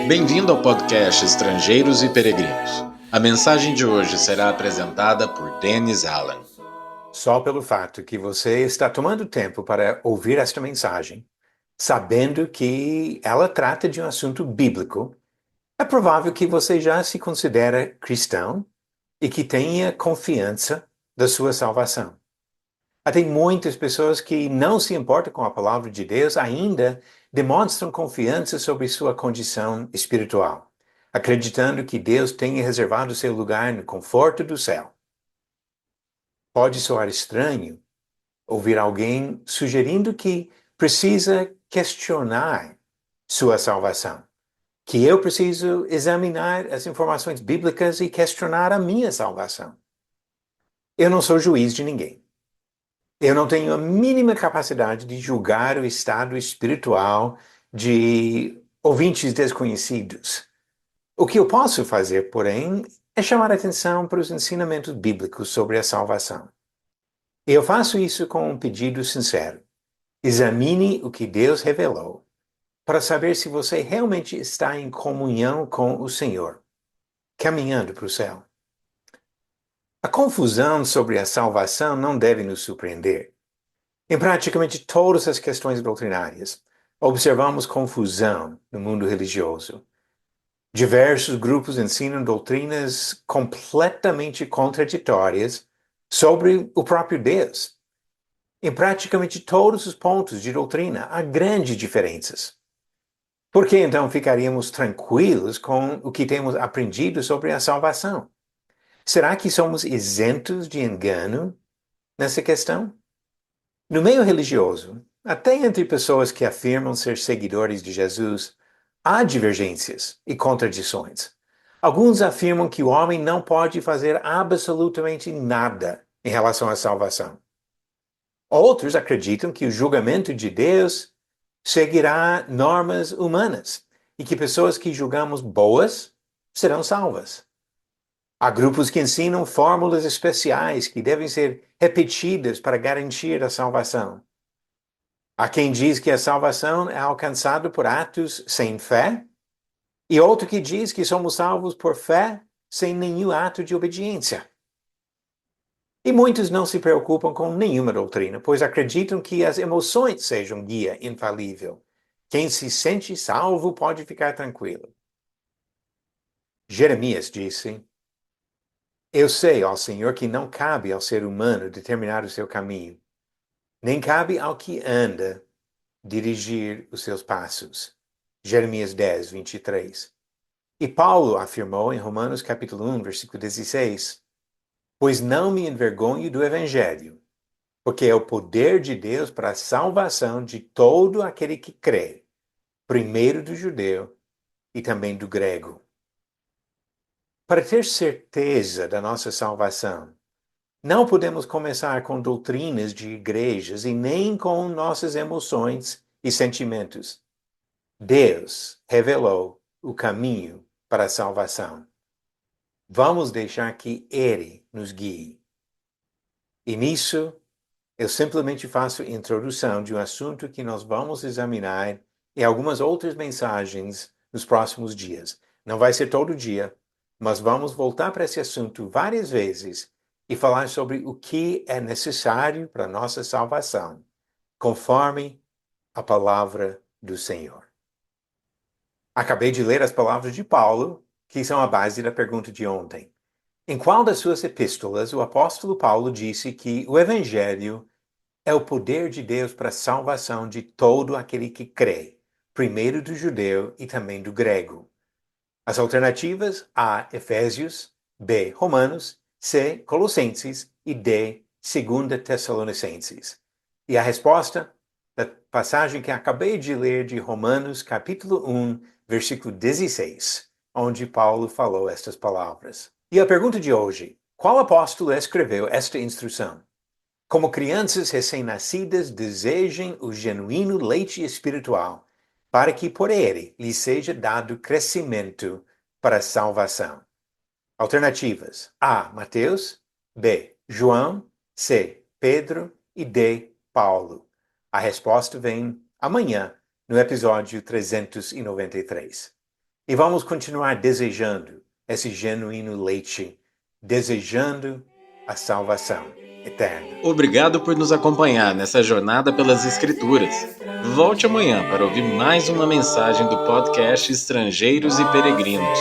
Bem-vindo ao podcast Estrangeiros e Peregrinos. A mensagem de hoje será apresentada por Dennis Allen. Só pelo fato que você está tomando tempo para ouvir esta mensagem, sabendo que ela trata de um assunto bíblico, é provável que você já se considera cristão e que tenha confiança da sua salvação. Tem muitas pessoas que não se importam com a palavra de Deus, ainda demonstram confiança sobre sua condição espiritual, acreditando que Deus tenha reservado seu lugar no conforto do céu. Pode soar estranho ouvir alguém sugerindo que precisa questionar sua salvação, que eu preciso examinar as informações bíblicas e questionar a minha salvação. Eu não sou juiz de ninguém. Eu não tenho a mínima capacidade de julgar o estado espiritual de ouvintes desconhecidos. O que eu posso fazer, porém, é chamar a atenção para os ensinamentos bíblicos sobre a salvação. E eu faço isso com um pedido sincero. Examine o que Deus revelou para saber se você realmente está em comunhão com o Senhor, caminhando para o céu. A confusão sobre a salvação não deve nos surpreender. Em praticamente todas as questões doutrinárias, observamos confusão no mundo religioso. Diversos grupos ensinam doutrinas completamente contraditórias sobre o próprio Deus. Em praticamente todos os pontos de doutrina há grandes diferenças. Por que então ficaríamos tranquilos com o que temos aprendido sobre a salvação? Será que somos isentos de engano nessa questão? No meio religioso, até entre pessoas que afirmam ser seguidores de Jesus, há divergências e contradições. Alguns afirmam que o homem não pode fazer absolutamente nada em relação à salvação. Outros acreditam que o julgamento de Deus seguirá normas humanas e que pessoas que julgamos boas serão salvas. Há grupos que ensinam fórmulas especiais que devem ser repetidas para garantir a salvação. Há quem diz que a salvação é alcançada por atos sem fé, e outro que diz que somos salvos por fé sem nenhum ato de obediência. E muitos não se preocupam com nenhuma doutrina, pois acreditam que as emoções sejam guia infalível. Quem se sente salvo pode ficar tranquilo. Jeremias disse: Eu sei, ó Senhor, que não cabe ao ser humano determinar o seu caminho, nem cabe ao que anda dirigir os seus passos. Jeremias 10, 23. E Paulo afirmou em Romanos capítulo 1, versículo 16: Pois não me envergonho do evangelho, porque é o poder de Deus para a salvação de todo aquele que crê, primeiro do judeu e também do grego. Para ter certeza da nossa salvação, não podemos começar com doutrinas de igrejas e nem com nossas emoções e sentimentos. Deus revelou o caminho para a salvação. Vamos deixar que Ele nos guie. E nisso, eu simplesmente faço a introdução de um assunto que nós vamos examinar e algumas outras mensagens nos próximos dias. Não vai ser todo dia, mas vamos voltar para esse assunto várias vezes e falar sobre o que é necessário para a nossa salvação, conforme a palavra do Senhor. Acabei de ler as palavras de Paulo, que são a base da pergunta de ontem. Em qual das suas epístolas o apóstolo Paulo disse que o Evangelho é o poder de Deus para a salvação de todo aquele que crê, primeiro do judeu e também do grego? As alternativas: A. Efésios, B. Romanos, C. Colossenses e D. 2 Tessalonicenses. E a resposta da passagem que acabei de ler de Romanos, capítulo 1, versículo 16, onde Paulo falou estas palavras. E a pergunta de hoje: qual apóstolo escreveu esta instrução? Como crianças recém-nascidas desejem o genuíno leite espiritual, para que por ele lhes seja dado crescimento para a salvação. Alternativas: A. Mateus, B. João, C. Pedro e D. Paulo. A resposta vem amanhã, no episódio 393. E vamos continuar desejando esse genuíno leite, desejando a salvação eterna. Obrigado por nos acompanhar nessa jornada pelas Escrituras. Volte amanhã para ouvir mais uma mensagem do podcast Estrangeiros e Peregrinos.